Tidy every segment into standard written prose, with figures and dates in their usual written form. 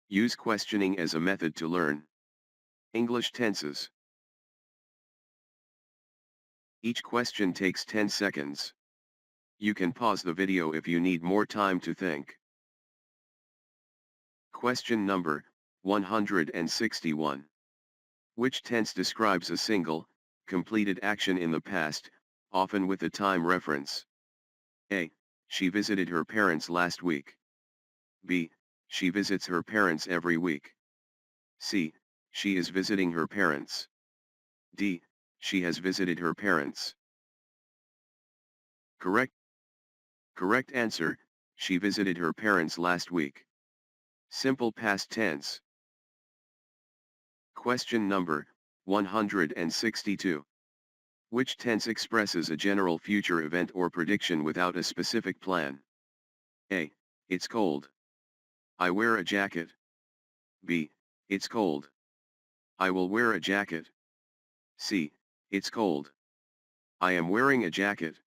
Use questioning as a method to learn English tenses. Each question takes 10 seconds. You can pause the video if you need more time to think. Question number 161. Which tense describes a single, completed action in the past, often with a time reference? A. She visited her parents last week. B. She visits her parents every week. C. She is visiting her parents. D. She has visited her parents. Correct answer, she visited her parents last week. Simple past tense. Question number 162. Which tense expresses a general future event or prediction without a specific plan? A. It's cold. I wear a jacket. B. It's cold. I will wear a jacket. C. It's cold. I am wearing a jacket.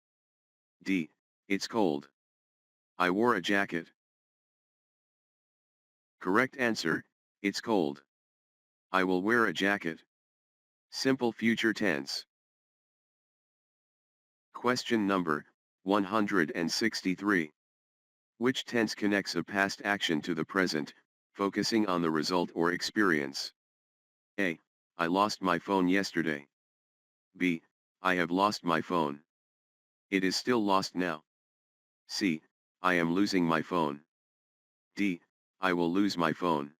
D. It's cold. I wore a jacket. Correct answer, it's cold. I will wear a jacket. Simple future tense. Question number 163. Which tense connects a past action to the present, focusing on the result or experience? A. I lost my phone yesterday. B. I have lost my phone. It is still lost now. C. I am losing my phone. D. I will lose my phone.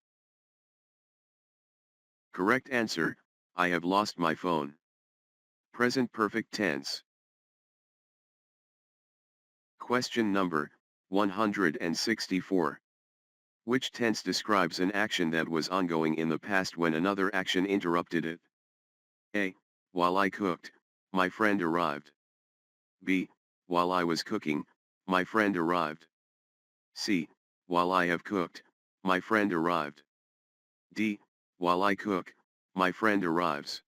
Correct answer, I have lost my phone. Present perfect tense. Question number 164. Which tense describes an action that was ongoing in the past when another action interrupted it? A. While I cooked, my friend arrived. B. While I was cooking, my friend arrived. C. While I have cooked, my friend arrived. D. While I cook, my friend arrives.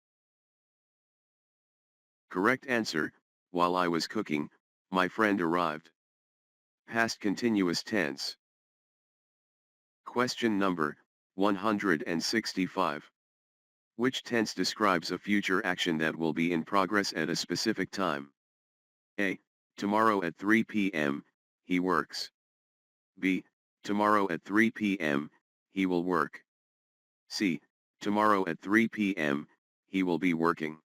Correct answer, while I was cooking, my friend arrived. Past continuous tense. Question number 165. Which tense describes a future action that will be in progress at a specific time? A. Tomorrow at 3 p.m., he works. B. Tomorrow at 3 p.m., he will work. C. Tomorrow at 3 p.m., he will be working.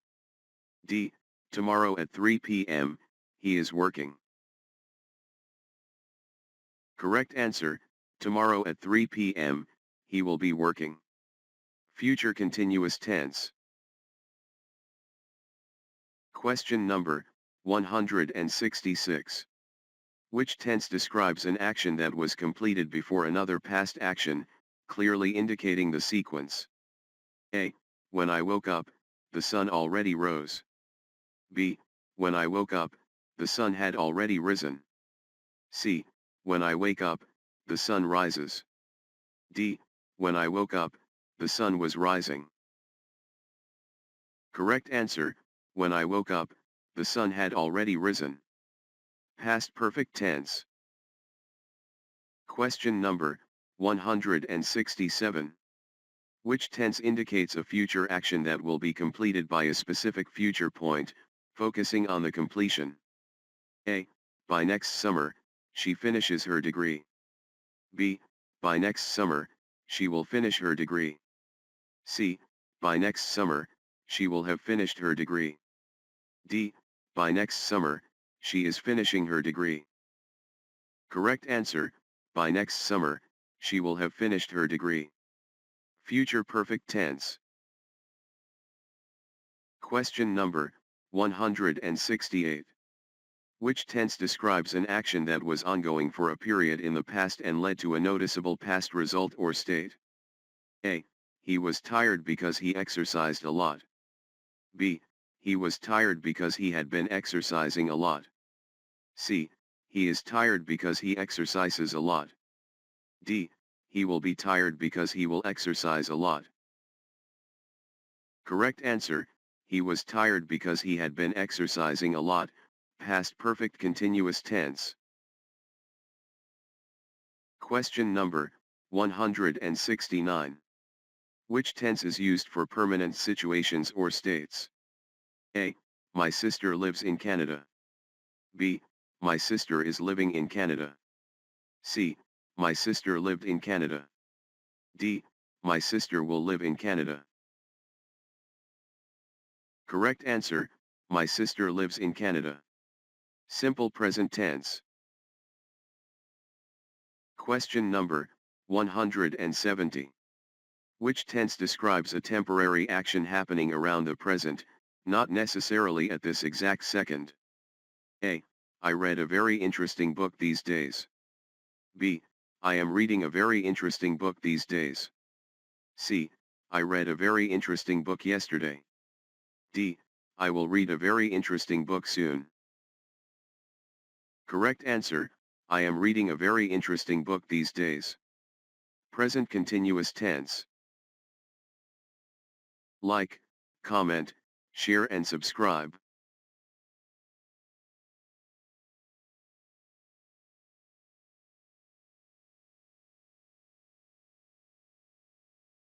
D. Tomorrow at 3 p.m., he is working. Correct answer, tomorrow at 3 p.m., he will be working. Future continuous tense. Question number 166. Which tense describes an action that was completed before another past action, clearly indicating the sequence? A. When I woke up, the sun already rose. B. When I woke up, the sun had already risen. C. When I wake up, the sun rises. D. When I woke up, the sun was rising. Correct answer, when I woke up, the sun had already risen. Past perfect tense. Question number 167. Which tense indicates a future action that will be completed by a specific future point, focusing on the completion? A. By next summer, she finishes her degree. B. By next summer, she will finish her degree. C. By next summer, she will have finished her degree. D. By next summer, she is finishing her degree. Correct answer, by next summer, she will have finished her degree. Future perfect tense. Question number 168. Which tense describes an action that was ongoing for a period in the past and led to a noticeable past result or state? A. He was tired because he exercised a lot. B. He was tired because he had been exercising a lot. C. He is tired because he exercises a lot. D. He will be tired because he will exercise a lot. Correct answer, he was tired because he had been exercising a lot, past perfect continuous tense. Question number 169. Which tense is used for permanent situations or states? A. My sister lives in Canada. B. My sister is living in Canada. C. My sister lived in Canada. D. My sister will live in Canada. Correct answer, my sister lives in Canada. Simple present tense. Question number 170. Which tense describes a temporary action happening around the present, not necessarily at this exact second? A. I read a very interesting book these days. B. I am reading a very interesting book these days. C. I read a very interesting book yesterday. D. I will read a very interesting book soon. Correct answer, I am reading a very interesting book these days. Present continuous tense. Like, comment, share and subscribe.